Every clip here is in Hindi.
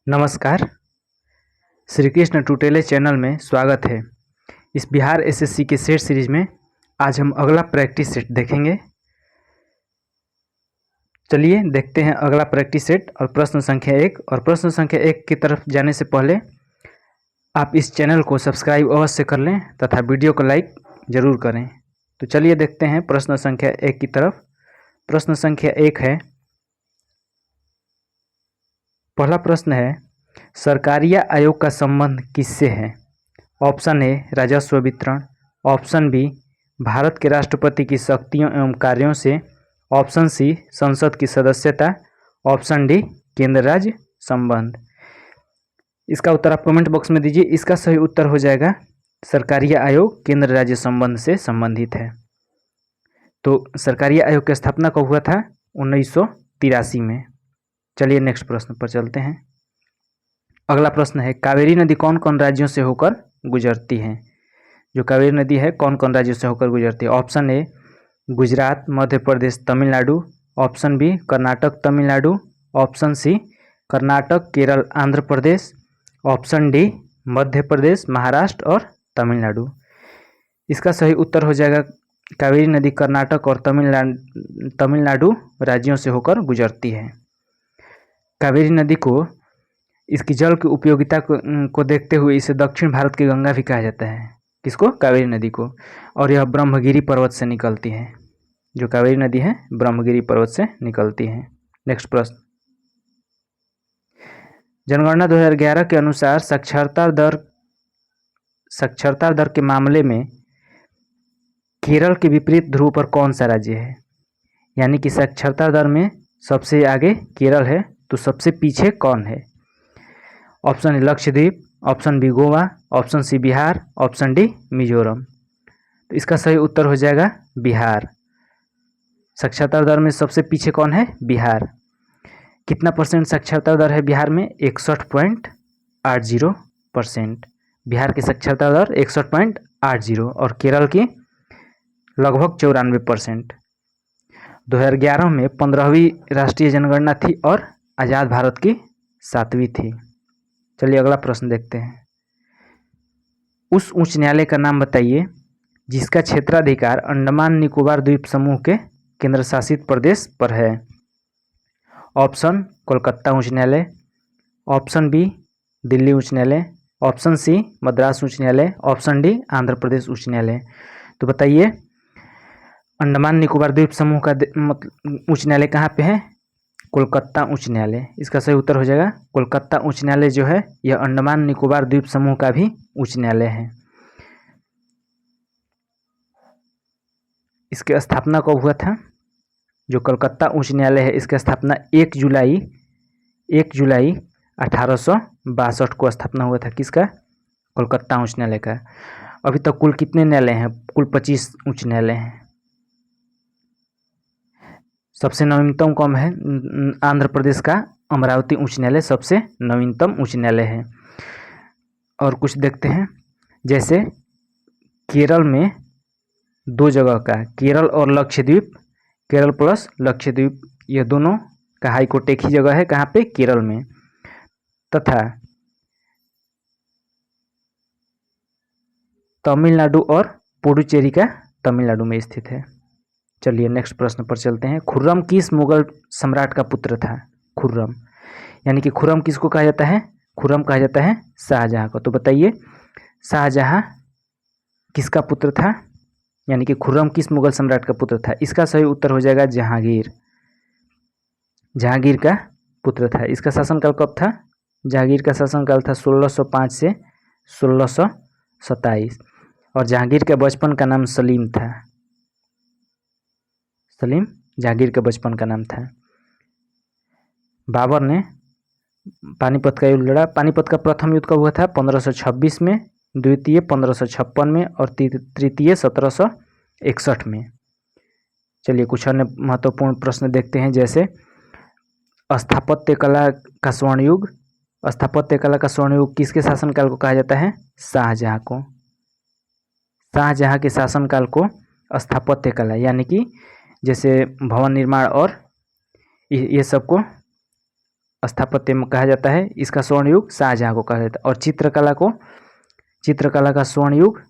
नमस्कार। श्री कृष्ण टुटेले चैनल में स्वागत है। इस बिहार एसएससी के सेट सीरीज में आज हम अगला प्रैक्टिस सेट देखेंगे। चलिए देखते हैं अगला प्रैक्टिस सेट और प्रश्न संख्या 1। और प्रश्न संख्या 1 की तरफ जाने से पहले आप इस चैनल को सब्सक्राइब अवश्य कर लें तथा वीडियो को लाइक जरूर करें। तो चलिए देखते हैं प्रश्न संख्या 1 की तरफ। प्रश्न संख्या 1 है, पहला प्रश्न है, सरकारिया आयोग का संबंध किससे है? ऑप्शन ए राजस्व वितरण, ऑप्शन बी भारत के राष्ट्रपति की शक्तियों एवं कार्यों से, ऑप्शन सी संसद की सदस्यता, ऑप्शन डी केंद्र राज्य संबंध। इसका उत्तर आप कमेंट बॉक्स में दीजिए। इसका सही उत्तर हो जाएगा सरकारिया आयोग केंद्र राज्य संबंध से संबंधित है। तो सरकारिया आयोग की स्थापना कब हुआ था? 1983 में। चलिए नेक्स्ट प्रश्न पर चलते हैं। अगला प्रश्न है, कावेरी नदी कौन कौन राज्यों से होकर गुजरती है? जो कावेरी नदी है कौन कौन राज्यों से होकर गुजरती है? Option A Gujarat, Madhya Pradesh, Tamil Nadu, option B Karnataka, Tamil Nadu, option C Karnataka, Kerala, Andhra Pradesh, option D Madhya Pradesh, Maharashtra और तमिलनाडु। इसका सही उत्तर हो जाएगा कावेरी नदी कर्नाटक और तमिलनाडु राज्यों से होकर गुजरती है। कावेरी नदी को इसकी जल की उपयोगिता को देखते हुए इसे दक्षिण भारत की गंगा भी कहा जाता है। किसको? कावेरी नदी को। और यह ब्रह्मगिरी पर्वत से निकलती है। जो कावेरी नदी है ब्रह्मगिरी पर्वत से निकलती है। नेक्स्ट प्रश्न, जनगणना 2011 के अनुसार साक्षरता दर के मामले में केरल के विपरीत ध्रुव पर कौन सा राज्य है? यानी कि साक्षरता दर में सबसे आगे केरल है तो सबसे पीछे कौन है? Option A Lakshadweep, option B Goa, option C Bihar, option D Mizoram. तो इसका सही उत्तर हो जाएगा बिहार। साक्षरता दर में सबसे पीछे कौन है? बिहार। कितना परसेंट साक्षरता दर है बिहार में? 61.80%। बिहार की साक्षरता दर 61.80 और केरल की लगभग 94%। 2011 में 15वीं राष्ट्रीय जनगणना थी और आज़ाद भारत की 7वीं थी। चलिए अगला प्रश्न देखते हैं। उस उच्च न्यायालय का नाम बताइए जिसका क्षेत्राधिकार अंडमान निकोबार द्वीप समूह के केंद्र शासित प्रदेश पर है। ऑप्शन कोलकाता उच्च न्यायालय, ऑप्शन बी दिल्ली उच्च न्यायालय, ऑप्शन सी मद्रास उच्च न्यायालय, ऑप्शन डी आंध्र प्रदेश उच्च न्यायालय। तो बताइए अंडमान निकोबार द्वीप समूह का उच्च न्यायालय कहाँ पे है? कोलकाता उच्च न्यायालय। इसका सही उत्तर हो जाएगा कोलकाता उच्च न्यायालय जो है यह अंडमान निकोबार द्वीप समूह का भी उच्च न्यायालय है। इसकी स्थापना कब हुआ था? जो कोलकाता उच्च न्यायालय है इसकी स्थापना 1 जुलाई 1862 को स्थापना हुआ था। किसका? कोलकाता उच्च न्यायालय का। अभी तक कुल कितने न्यायालय हैं? कुल 25 उच्च न्यायालय हैं। सबसे नवीनतम कौन है? आंध्र प्रदेश का अमरावती उच्च न्यायालय सबसे नवीनतम उच्च न्यायालय है। और कुछ देखते हैं, जैसे केरल में 2 जगह का, केरल और लक्षद्वीप, केरल प्लस लक्षद्वीप, यह दोनों का हाई कोर्ट एक ही जगह है। कहाँ पे? केरल में। तथा तमिलनाडु और पुडुचेरी का तमिलनाडु में स्थित है। चलिए नेक्स्ट प्रश्न पर चलते हैं। खुर्रम किस मुगल सम्राट का पुत्र था? खुर्रम, यानी कि खुर्रम किसको कहा जाता है? खुर्रम कहा जाता है शाहजहां को। तो बताइए शाहजहां किसका पुत्र था? यानी कि खुर्रम किस मुगल सम्राट का पुत्र था? इसका सही उत्तर हो जाएगा जहांगीर। जहांगीर का पुत्र था। इसका शासनकाल कब था? जहांगीर का शासनकाल था 1605 से 1627। और जहांगीर के बचपन का नाम सलीम था। सलीम जहांगीर के बचपन का नाम था। बाबर ने पानीपत का युद्ध लड़ा। पानीपत का प्रथम युद्ध कब हुआ था? 1526 में, द्वितीय 1556 में और तृतीय 1761 में। चलिए कुछ अन्य महत्वपूर्ण प्रश्न देखते हैं, जैसे स्थापत्य कला का स्वर्ण युग। स्थापत्य कला का स्वर्ण युग किसके शासनकाल को कहा जाता है? शाहजहां को। शाहजहां के शासनकाल को स्थापत्य कला, यानी कि जैसे भवन निर्माण और ये सबको स्थापत्य में कहा जाता है, इसका स्वर्ण युग शाहजहां को कहा जाता है। और चित्रकला का स्वर्ण युग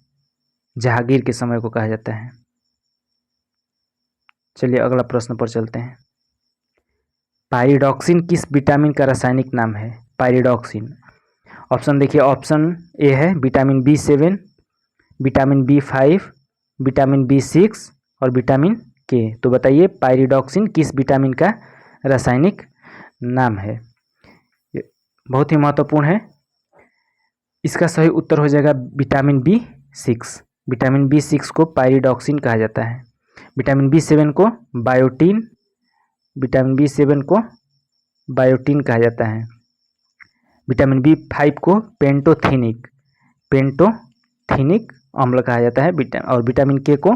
जहांगीर के समय को कहा जाता है। चलिए अगला प्रश्न पर चलते हैं। पाइरिडॉक्सिन किस विटामिन का रासायनिक नाम है? पाइरिडॉक्सिन। ऑप्शन देखिए, ऑप्शन ए है vitamin B7, vitamin B5, vitamin B6 और विटामिन के। तो बताइए पाइरिडॉक्सिन किस विटामिन का रासायनिक नाम है? बहुत ही महत्वपूर्ण है। इसका सही उत्तर हो जाएगा विटामिन B6। विटामिन B6 को पाइरिडॉक्सिन कहा जाता है। विटामिन B7 को बायोटीन, विटामिन B7 को बायोटीन कहा जाता है। विटामिन B5 को पेंटोथेनिक अम्ल कहा जाता है। और विटामिन के को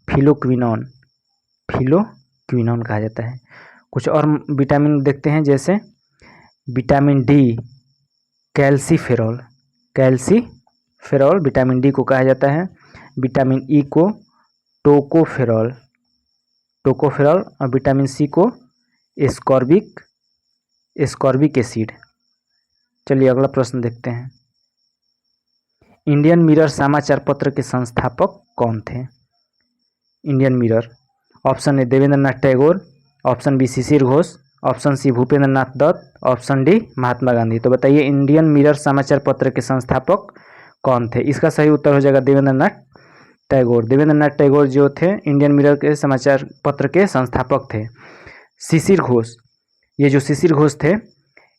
फिलोक्विनोन कहा जाता है। कुछ और विटामिन देखते हैं, जैसे vitamin D calciferol vitamin D को कहा जाता है। विटामिन E को टोकोफेरॉल और विटामिन C को एस्कॉर्बिक एसिड। चलिए अगला प्रश्न देखते हैं। इंडियन मिरर समाचार पत्र के संस्थापक कौन थे? Indian Mirror. Option A Devendra Nath Tagore, option B Sisir Ghosh, option C Bhupendra Nath Dutt, option D Mahatma Gandhi. तो बताइए इंडियन मिरर समाचार पत्र के संस्थापक कौन थे? इसका सही उत्तर हो जाएगा देवेंद्र नाथ टैगोर। देवेंद्र नाथ टैगोर जो थे इंडियन मिरर के समाचार पत्र के संस्थापक थे। शिशिर घोष, ये जो शिशिर घोष थे,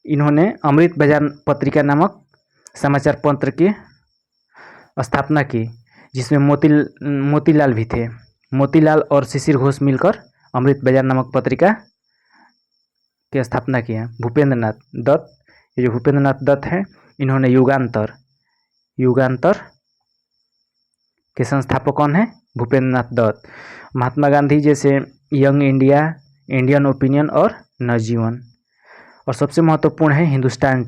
इन्होंने अमृत बाजार पत्रिका नामक समाचार पत्र की स्थापना की, जिसमें मोतीलाल भी थे। मोतीलाल और शिशिर घोष मिलकर अमृत बाजार नामक पत्रिका की स्थापना किया। भूपेंद्र नाथ दत्त, ये जो भूपेंद्र नाथ दत्त हैं, इन्होंने युगांतर के संस्थापक कौन है? भूपेंद्र नाथ दत्त। महात्मा गांधी जैसे यंग इंडिया, इंडियन ओपिनियन और नवजीवन। और सबसे महत्वपूर्ण है हिंदुस्तान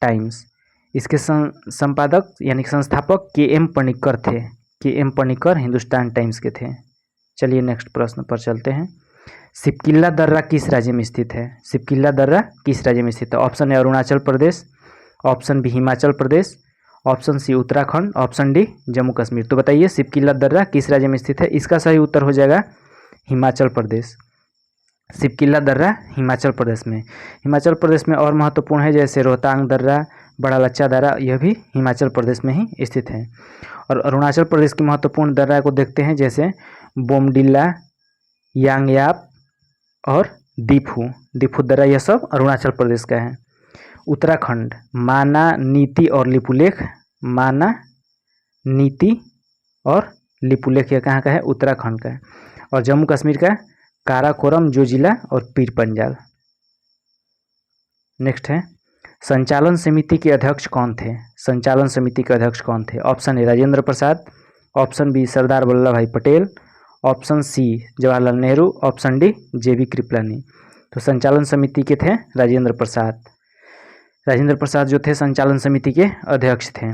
टाइम्स। इसके संपादक यानी संस्थापक KM पनिक्कर थे। KM पनिक्कर हिंदुस्तान टाइम्स के थे। चलिए नेक्स्ट प्रश्न पर चलते हैं। सिपकिल्ला दर्रा किस राज्य में स्थित है? सिपकिल्ला दर्रा किस राज्य में स्थित है? Option A Arunachal Pradesh, option B Himachal Pradesh, option C Uttarakhand, option D Jammu Kashmir. तो बताइए सिपकिल्ला दर्रा किस राज्य में स्थित है? इसका सही उत्तर हो जाएगा हिमाचल प्रदेश। सिपकिल्ला दर्रा हिमाचल प्रदेश में और महत्वपूर्ण है, जैसे रोहतांग दर्रा, बड़ा लच्चा दर्रा, यह भी हिमाचल प्रदेश में ही स्थित है। और अरुणाचल प्रदेश की महत्वपूर्ण दर्रा को देखते हैं, जैसे बोमडिल्ला, यांगयाप और दीफू दर्रा, यह सब अरुणाचल प्रदेश का है। उत्तराखंड माना, नीति और लिपुलेख यह कहाँ का है? उत्तराखंड का है। और जम्मू कश्मीर का काराकोरम, जोजिला और पीर पंजाल। नेक्स्ट है संचालन समिति के अध्यक्ष कौन थे? Option A Rajendra Prasad, option B Sardar Vallabhbhai Patel, option C Jawaharlal Nehru, option D JB Kripalani. तो संचालन समिति के थे राजेंद्र प्रसाद जो थे संचालन समिति के अध्यक्ष थे।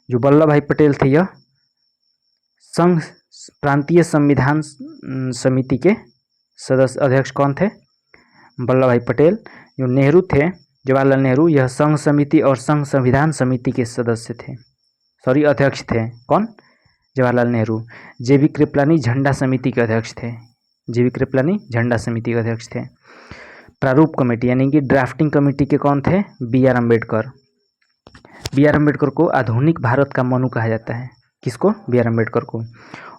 जो वल्लभ भाई पटेल थे, यह संघ प्रांतीय संविधान समिति के सदस्य अध्यक्ष कौन थे? वल्लभ भाई पटेल। जो नेहरू थे, जवाहरलाल नेहरू, यह संघ समिति और संघ संविधान समिति के सदस्य थे, अध्यक्ष थे। कौन? जवाहरलाल नेहरू। JB कृपलानी झंडा समिति के अध्यक्ष थे। प्रारूप कमेटी यानी कि ड्राफ्टिंग कमेटी के कौन थे? BR अम्बेडकर को आधुनिक भारत का मनु कहा जाता है। किसको? BR अम्बेडकर को।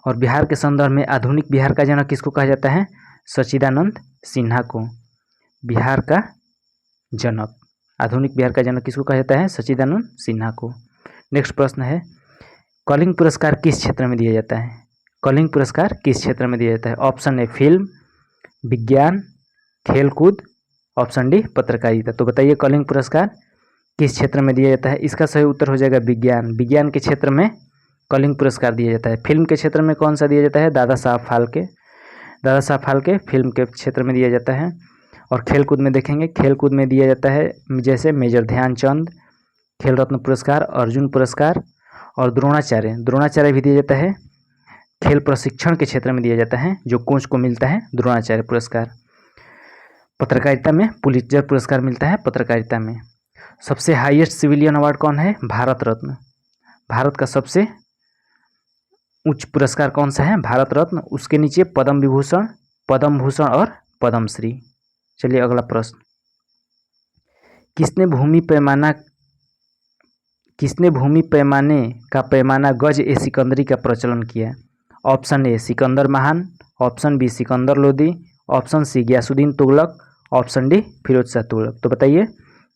और बिहार के संदर्भ में आधुनिक बिहार का जनक किसको कहा जाता है? सच्चिदानंद सिन्हा को। बिहार का जनक, आधुनिक बिहार का जनक किसको कहा जाता है? सच्चिदानंद सिन्हा को। नेक्स्ट प्रश्न है कलिंग पुरस्कार किस क्षेत्र में दिया जाता है? ऑप्शन ए फिल्म, विज्ञान, खेलकूद, ऑप्शन डी पत्रकारिता। तो बताइए कलिंग पुरस्कार किस क्षेत्र में दिया जाता है? इसका सही उत्तर हो जाएगा विज्ञान के क्षेत्र में कलिंग पुरस्कार दिया जाता है। फिल्म के क्षेत्र में कौन सा दिया जाता है? दादा साहब फाल्के फिल्म के क्षेत्र में दिया जाता है। और खेलकूद में देखेंगे, खेलकूद में दिया जाता है जैसे मेजर ध्यानचंद, खेल रत्न पुरस्कार, अर्जुन पुरस्कार और द्रोणाचार्य भी दिया जाता है। खेल प्रशिक्षण के क्षेत्र में दिया जाता है, जो कोच को मिलता है द्रोणाचार्य पुरस्कार। पत्रकारिता में पुलित्जर पुरस्कार मिलता है पत्रकारिता में। सबसे हाईएस्ट सिविलियन अवार्ड कौन है? भारत रत्न। भारत का सबसे उच्च पुरस्कार कौन सा है? भारत रत्न। उसके नीचे पद्म विभूषण, पद्म भूषण और पद्मश्री। चलिए अगला प्रश्न, किसने भूमि पैमाने का पैमाना गज ए सिकंदरी का प्रचलन किया? ऑप्शन ए सिकंदर महान, option B Sikandar Lodi, option C Ghiyasuddin Tughlaq, option D Firoz Shah Tughlaq. तो बताइए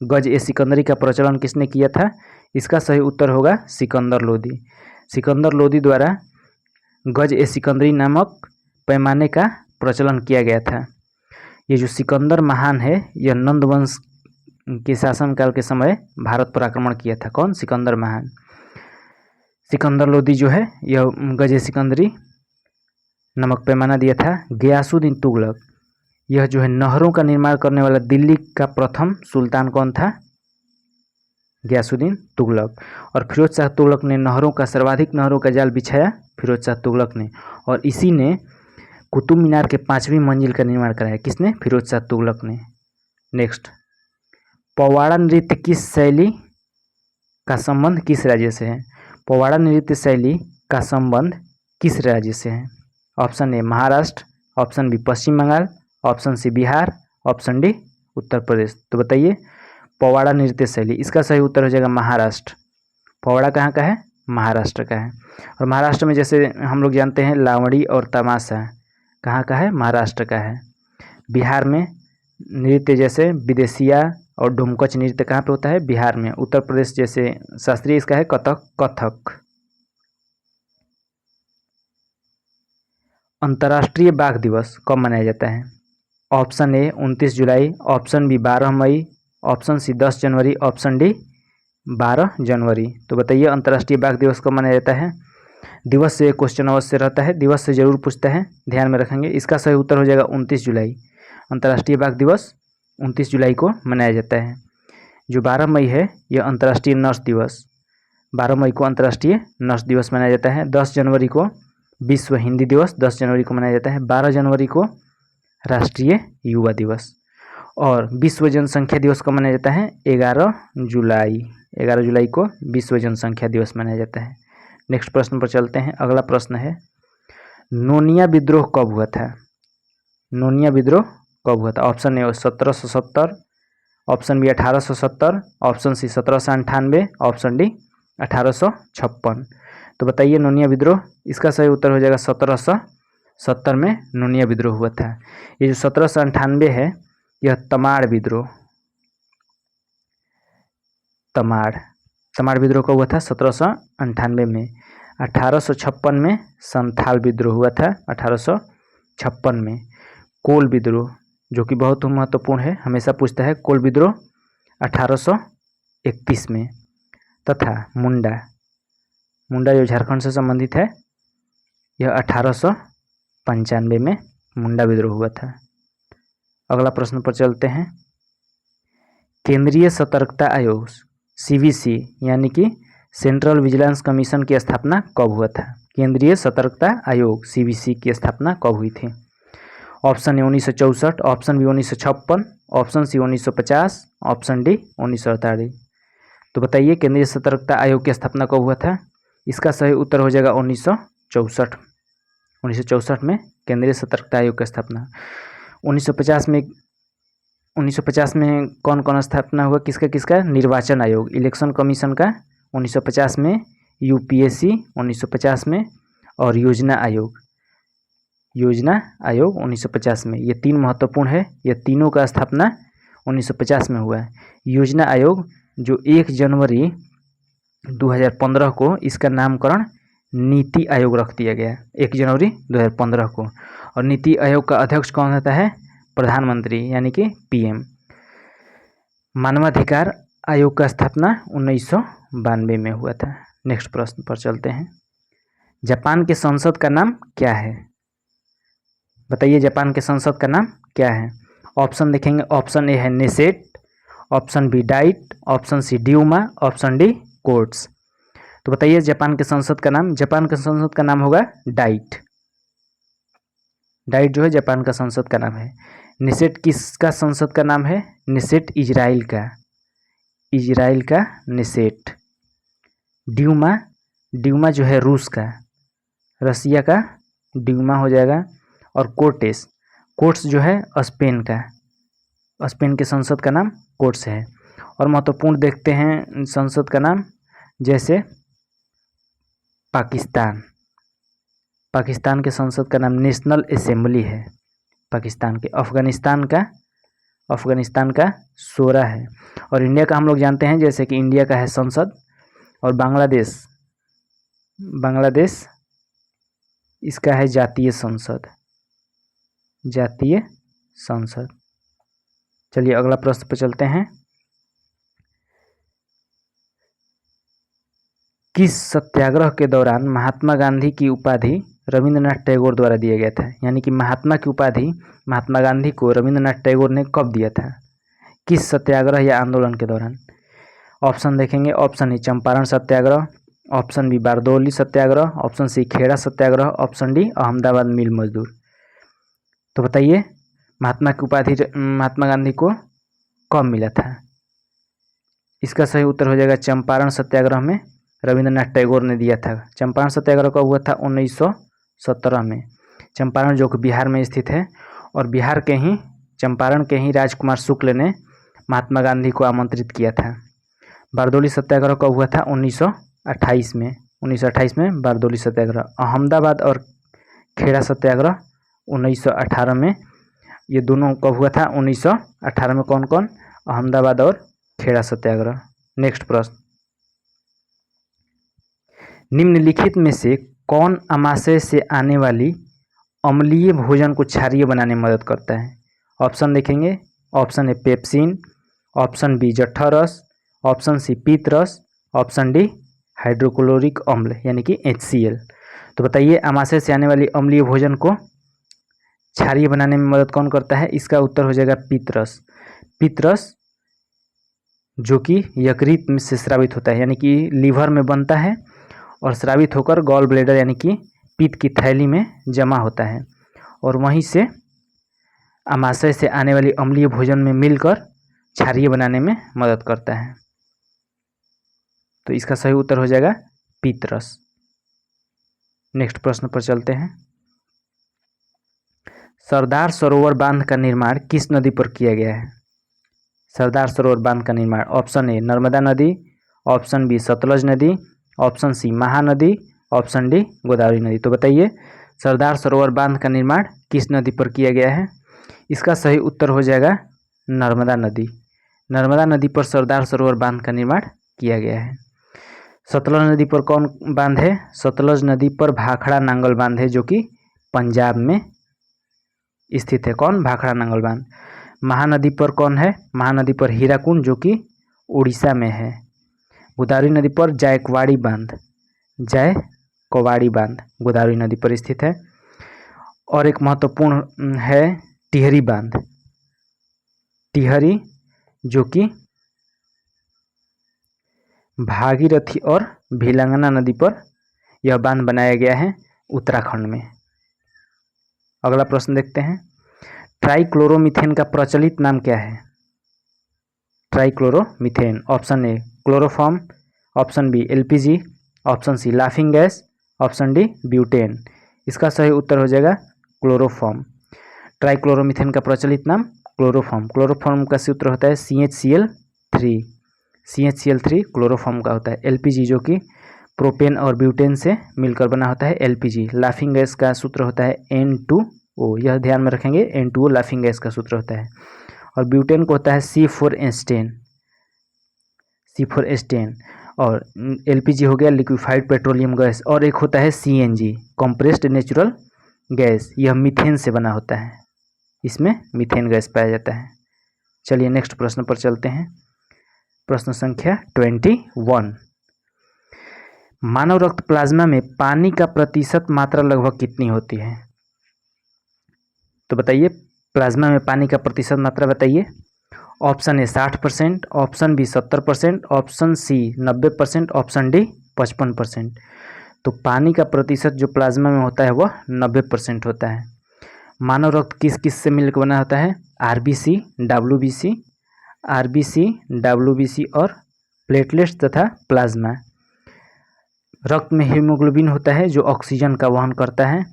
गज ए सिकंदरी का प्रचलन किसने किया था? इसका सही उत्तर होगा सिकंदर लोदी। सिकंदर लोदी द्वारा गज ए सिकंदरी नामक पैमाने का प्रचलन किया गया था। ये जो सिकंदर महान है यह नंद वंश के शासनकाल के समय भारत पर आक्रमण किया था। कौन? सिकंदर महान। सिकंदर लोदी जो है यह गज ए सिकंदरी नमक पैमाना दिया था। गयासुद्दीन तुगलक यह जो है नहरों का निर्माण करने वाला दिल्ली का प्रथम सुल्तान कौन था? गयासुद्दीन तुगलक। और फिरोज शाह तुगलक ने नहरों का सर्वाधिक नहरों का जाल बिछाया फिरोज शाह तुगलक ने, और इसी ने कुतुब मीनार के 5वीं मंजिल का निर्माण कराया। किसने? फिरोज शाह तुगलक ने। नेक्स्ट, पवाड़ा नृत्य किस शैली का संबंध किस राज्य से है? पवाड़ा नृत्य शैली का संबंध किस राज्य से है? Option A Maharashtra, option B Paschim Bangal, option C Bihar, option D Uttar Pradesh. तो बताइए पवाड़ा नृत्य शैली, इसका सही उत्तर हो जाएगा महाराष्ट्र। पवाड़ा कहाँ का है? महाराष्ट्र का है। और महाराष्ट्र में जैसे हम लोग जानते हैं लावड़ी और तमाशा कहाँ का है? महाराष्ट्र का है। बिहार में नृत्य जैसे विदेशिया और डोमकच नृत्य कहाँ पे होता है? बिहार में। उत्तर प्रदेश जैसे शास्त्रीय इसका है कथक। अंतर्राष्ट्रीय बाघ दिवस कब मनाया जाता है? ऑप्शन ए 29 जुलाई, ऑप्शन बी 12 मई, ऑप्शन सी 10 जनवरी, ऑप्शन डी 12 जनवरी। तो बताइए अंतर्राष्ट्रीय बाघ दिवस कब मनाया जाता है? दिवस से क्वेश्चन अवश्य रहता है, दिवस से जरूर पूछता है, ध्यान में रखेंगे। इसका सही उत्तर हो जाएगा 29 जुलाई। अंतर्राष्ट्रीय बाघ दिवस 29 जुलाई को मनाया जाता है। जो 12 मई है यह अंतर्राष्ट्रीय नर्स दिवस, 12 मई को अंतर्राष्ट्रीय नर्स दिवस मनाया जाता है। 10 जनवरी को विश्व हिंदी दिवस 10 जनवरी को मनाया जाता है। 12 जनवरी को राष्ट्रीय युवा दिवस। और विश्व जनसंख्या दिवस कब मनाया जाता है? 11 जुलाई। 11 जुलाई को विश्व जनसंख्या दिवस मनाया जाता है। नेक्स्ट प्रश्न पर चलते हैं। अगला प्रश्न है नोनिया विद्रोह कब हुआ था? नोनिया विद्रोह कब हुआ था? Option A 1770, option B 1870, option C 1798, option D 1856। तो बताइए नोनिया विद्रोह, इसका सही उत्तर हो जाएगा 1770 में नोनिया विद्रोह हुआ था। ये जो 1798 है यह तमाड़ विद्रोह, तमाड़ विद्रोह कब हुआ था? 1798 में। 1856 में संथाल विद्रोह हुआ था। 1856 में कोल विद्रोह जो कि बहुत महत्वपूर्ण है, हमेशा पूछता है, कोल विद्रोह 1831 में। तथा मुंडा जो झारखंड से संबंधित है यह 1895 में मुंडा विद्रोह हुआ था। अगला प्रश्न पर चलते हैं। केंद्रीय सतर्कता आयोग CVC यानी कि सेंट्रल विजिलेंस कमीशन की स्थापना कब हुआ था? केंद्रीय सतर्कता आयोग CVC की स्थापना कब हुई थी? Option A 1964, option B 1956, option C 1950, option D 1948। तो बताइए केंद्रीय सतर्कता आयोग की स्थापना कब हुआ था? इसका सही उत्तर हो जाएगा 1964। 1964 में केंद्रीय सतर्कता आयोग की स्थापना। 1950 में कौन कौन स्थापना हुआ? किसका? निर्वाचन आयोग, इलेक्शन कमीशन का 1950 में, UPSC 1950 में, और योजना आयोग 1950 में। ये तीन महत्वपूर्ण है, ये तीनों का स्थापना 1950 में हुआ है। योजना आयोग जो 1 जनवरी 2015 को इसका नामकरण नीति आयोग रख दिया गया, 1 जनवरी 2015 को। और नीति आयोग का अध्यक्ष कौन होता है? प्रधानमंत्री यानी कि PM। मानवाधिकार आयोग का स्थापना 1992 में हुआ था। नेक्स्ट प्रश्न पर चलते हैं। जापान के संसद का नाम क्या है? बताइए जापान के संसद का नाम क्या है? ऑप्शन देखेंगे, ऑप्शन ए है Knesset, option B Diet, option C Duma, option D Cortes. तो बताइए जापान के संसद का नाम। जापान के संसद का नाम होगा डाइट। डाइट जो है जापान का संसद का नाम है। निसेट किसका संसद का नाम है? निसेट इजराइल का निसेट। ड्यूमा जो है रूस का, रसिया का ड्यूमा हो जाएगा। और कोर्ट्स जो है स्पेन के संसद का नाम कोर्ट्स है। और महत्वपूर्ण देखते हैं संसद का नाम, जैसे पाकिस्तान के संसद का नाम नेशनल असेंबली है पाकिस्तान के। अफगानिस्तान का शोरा है। और इंडिया का हम लोग जानते हैं, जैसे कि इंडिया का है संसद। और बांग्लादेश इसका है जातीय संसद। चलिए अगला प्रश्न पर चलते हैं। किस सत्याग्रह के दौरान महात्मा गांधी की उपाधि रविंद्रनाथ टैगोर द्वारा दिया गया था? यानी कि महात्मा की उपाधि महात्मा गांधी को रविंद्रनाथ टैगोर ने कब दिया था? किस सत्याग्रह या आंदोलन के दौरान? ऑप्शन देखेंगे। Option A Champaran Satyagraha, option B Bardoli Satyagraha, option C Kheda Satyagraha, option D Ahmedabad mill मजदूर। तो बताइए महात्मा की उपाधि महात्मा गांधी को कब मिला था? इसका सही उत्तर हो जाएगा चंपारण सत्याग्रह में रविंद्रनाथ टैगोर ने दिया था। चंपारण सत्याग्रह कब हुआ था? 1917 में। चंपारण जो कि बिहार में स्थित है, और बिहार के ही चंपारण के ही राजकुमार शुक्ल ने महात्मा गांधी को आमंत्रित किया था। बारदौली सत्याग्रह कब हुआ था? 1928 में। 1928 में बारदौली सत्याग्रह। अहमदाबाद और खेड़ा सत्याग्रह 1918 में। ये दोनों कब हुआ था? 1918 में। कौन कौन? अहमदाबाद और खेड़ा सत्याग्रह। नेक्स्ट प्रश्न, निम्नलिखित में से कौन अमाशय से आने वाली अम्लीय भोजन को क्षारीय बनाने में मदद करता है? ऑप्शन देखेंगे। Option A pepsin, option B जट्ठा रस, ऑप्शन सी पीत रस, ऑप्शन डी हाइड्रोक्लोरिक अम्ल यानी कि HCl। तो बताइए अमाशय से आने वाली अम्लीय भोजन को क्षारीय बनाने में मदद कौन करता है? इसका उत्तर हो जाएगा पित्तरस। पित्तरस जो कि यकृत में से स्रावित होता है, यानी कि लीवर में बनता है और स्रावित होकर गॉल ब्लैडर यानी कि पित्त की थैली में जमा होता है, और वहीं से अमाशय से आने वाली अम्लीय भोजन में मिलकर क्षारीय बनाने में मदद करता है। तो इसका सही उत्तर हो जाएगा पित्तरस। नेक्स्ट प्रश्न पर चलते हैं। सरदार सरोवर बांध का निर्माण किस नदी पर किया गया है? सरदार सरोवर बांध का निर्माण ऑप्शन ए नर्मदा नदी, ऑप्शन बी सतलज नदी, option C Mahanadi, option D Godavari नदी। तो बताइए सरदार सरोवर बांध का निर्माण किस नदी पर किया गया है? इसका सही उत्तर हो जाएगा नर्मदा नदी। नर्मदा नदी पर सरदार सरोवर बांध का निर्माण किया गया है। सतलज नदी पर कौन बांध है? सतलज नदी पर भाखड़ा नांगल बांध है, जो कि पंजाब में स्थित है। कौन? भाखड़ा नांगल बांध। महानदी पर कौन है? महानदी पर हीराकुंड जो कि उड़ीसा में है। गोदावरी नदी पर जायकवाड़ी बांध गोदावरी नदी पर स्थित है। और एक महत्वपूर्ण है टिहरी बांध, टिहरी जो कि भागीरथी और भिलंगना नदी पर यह बांध बनाया गया है उत्तराखंड में। अगला प्रश्न देखते हैं। ट्राइक्लोरोमीथेन का प्रचलित नाम क्या है? Trichloromethane option A chloroform, option B LPG, option C laughing gas, option D butane. इसका सही उत्तर हो जाएगा क्लोरोफॉर्म। ट्राइक्लोरोमीथेन का प्रचलित नाम क्लोरोफॉर्म। क्लोरोफॉर्म का सूत्र होता है CHCl3 क्लोरोफॉर्म का होता है। LPG जो कि प्रोपेन और ब्यूटेन से मिलकर बना होता है LPG। लाफिंग गैस का सूत्र होता है N2O, यह ध्यान में रखेंगे, N2O लाफिंग गैस का सूत्र होता है। और ब्यूटेन को होता है C4H10। और LPG हो गया लिक्विफाइड पेट्रोलियम गैस, और एक होता है CNG कंप्रेस्ड नेचुरल गैस, यह मीथेन से बना होता है, इसमें मीथेन गैस पाया जाता है। चलिए नेक्स्ट प्रश्न पर चलते हैं। प्रश्न संख्या 21। मानव रक्त प्लाज्मा में पानी का प्रतिशत मात्रा लगभग कितनी होती है? तो बताइए प्लाज्मा में पानी का प्रतिशत मात्रा बताइए। Option A 60%, option B 70%, option C 90%, option D 55%। तो पानी का प्रतिशत जो प्लाज्मा में होता है वह 90% होता है। मानव रक्त किस किस से मिलकर बना होता है? आरबीसी, डब्ल्यूबीसी और प्लेटलेट्स तथा प्लाज्मा। रक्त में हीमोग्लोबिन होता है जो ऑक्सीजन का वहन करता है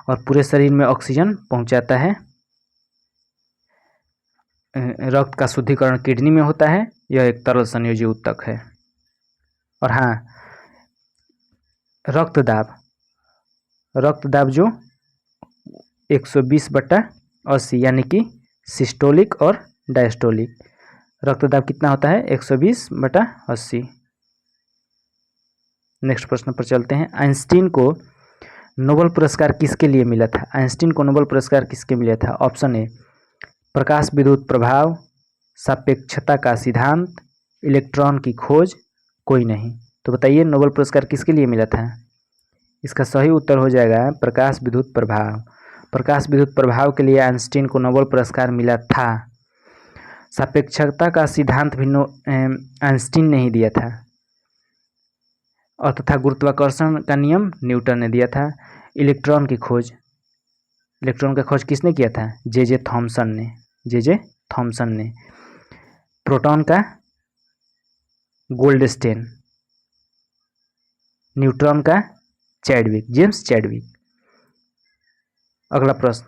और पूरे शरीर में ऑक्सीजन पहुंचाता है। रक्त का शुद्धिकरण किडनी में होता है। यह एक तरल संयोजी ऊतक है। और हाँ, रक्तदाब जो 120/80 यानी कि सिस्टोलिक और डायस्टोलिक। रक्तदाब कितना होता है? 120/80। नेक्स्ट प्रश्न पर चलते हैं। आइंस्टीन को नोबेल पुरस्कार किसके लिए मिला था? आइंस्टीन को नोबेल पुरस्कार किसके मिला था? ऑप्शन ए प्रकाश विद्युत प्रभाव, सापेक्षता का सिद्धांत, इलेक्ट्रॉन की खोज, कोई नहीं। तो बताइए नोबेल पुरस्कार किसके लिए मिला था? इसका सही उत्तर हो जाएगा प्रकाश विद्युत प्रभाव। प्रकाश विद्युत प्रभाव के लिए आइंस्टीन को नोबेल पुरस्कार मिला था। सापेक्षता का सिद्धांत भी आइंस्टीन ने ही दिया था और तथा गुरुत्वाकर्षण का नियम न्यूटन ने दिया था। इलेक्ट्रॉन की खोज किसने किया था? जे थॉमसन ने। प्रोटॉन का गोल्डस्टेन, न्यूट्रॉन का जेम्स चैडविक। अगला प्रश्न,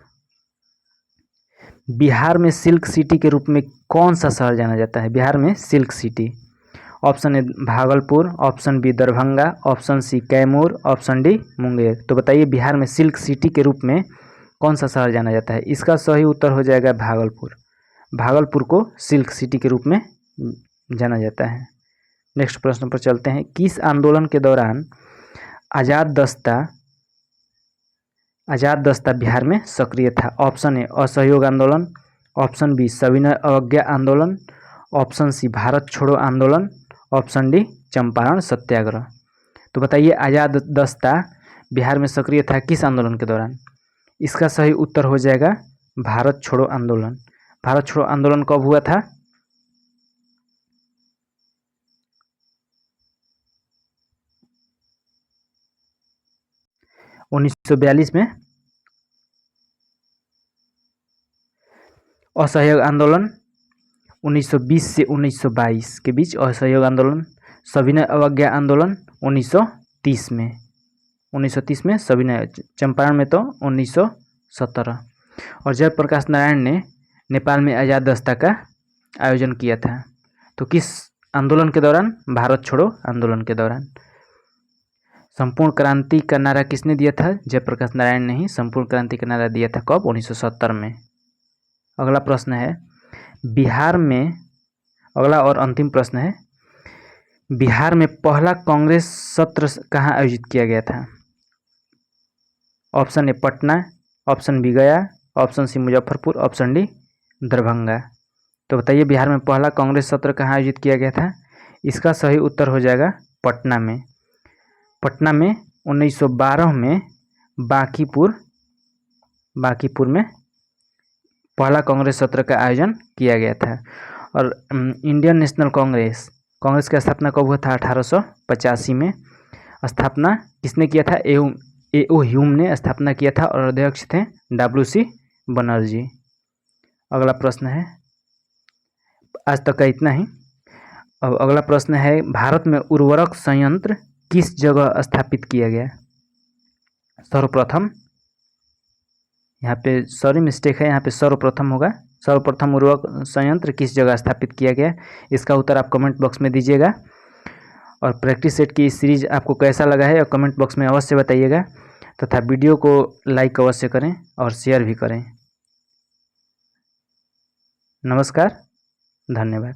बिहार में सिल्क सिटी के रूप में कौन सा शहर जाना जाता है? बिहार में silk city. Option A Bhagalpur, option B Darbhanga, option C Kaimur, option D Munger. तो बताइए बिहार में सिल्क सिटी के रूप में कौन सा शहर जाना जाता है? इसका सही उत्तर हो जाएगा भागलपुर। भागलपुर को सिल्क सिटी के रूप में जाना जाता है। नेक्स्ट प्रश्न पर चलते हैं। किस आंदोलन के दौरान आज़ाद दस्ता बिहार में सक्रिय था? ऑप्शन ए असहयोग आंदोलन, ऑप्शन बी सविनय अवज्ञा आंदोलन, ऑप्शन सी भारत छोड़ो आंदोलन, ऑप्शन डी चंपारण सत्याग्रह। तो बताइए आज़ाद दस्ता बिहार में सक्रिय था किस आंदोलन के दौरान? इसका सही उत्तर हो जाएगा भारत छोड़ो आंदोलन। भारत छोड़ो आंदोलन कब हुआ था? 1942 में। असहयोग आंदोलन 1920 से 1922 के बीच असहयोग आंदोलन। सविनय अवज्ञा आंदोलन 1930 में सविनय। चंपारण में तो 1917। और जयप्रकाश नारायण ने नेपाल में आज़ाद दस्ता का आयोजन किया था। तो किस आंदोलन के दौरान? भारत छोड़ो आंदोलन के दौरान। संपूर्ण क्रांति का नारा किसने दिया था? जयप्रकाश नारायण ने ही संपूर्ण क्रांति का नारा दिया था। कब? 1970 में। अगला प्रश्न है बिहार में, अगला और अंतिम प्रश्न है, बिहार में पहला कांग्रेस सत्र कहाँ आयोजित किया गया था? Option A Patna, option B Gaya, option C Muzaffarpur, option D Darbhanga. तो बताइए बिहार में पहला कांग्रेस सत्र कहाँ आयोजित किया गया था? इसका सही उत्तर हो जाएगा पटना में। पटना में 1912 में बांकीपुर में पहला कांग्रेस सत्र का आयोजन किया गया था। और इंडियन नेशनल कांग्रेस की स्थापना कब हुआ था? 1885 में। स्थापना किसने किया था? ए.ओ. ह्यूम ने स्थापना किया था और अध्यक्ष थे W.C. बनर्जी। अगला प्रश्न है, आज तक का इतना ही। अब अगला प्रश्न है भारत में उर्वरक संयंत्र किस जगह स्थापित किया गया? सर्वप्रथम, यहाँ पे सॉरी मिस्टेक है, यहाँ पे सर्वप्रथम होगा। सर्वप्रथम उर्वरक संयंत्र किस जगह स्थापित किया गया? इसका उत्तर आप कमेंट बॉक्स में दीजिएगा। और प्रैक्टिस सेट की सीरीज आपको कैसा लगा है और कमेंट बॉक्स में अवश्य बताइएगा, तथा वीडियो को लाइक अवश्य करें और शेयर भी करें। नमस्कार, धन्यवाद।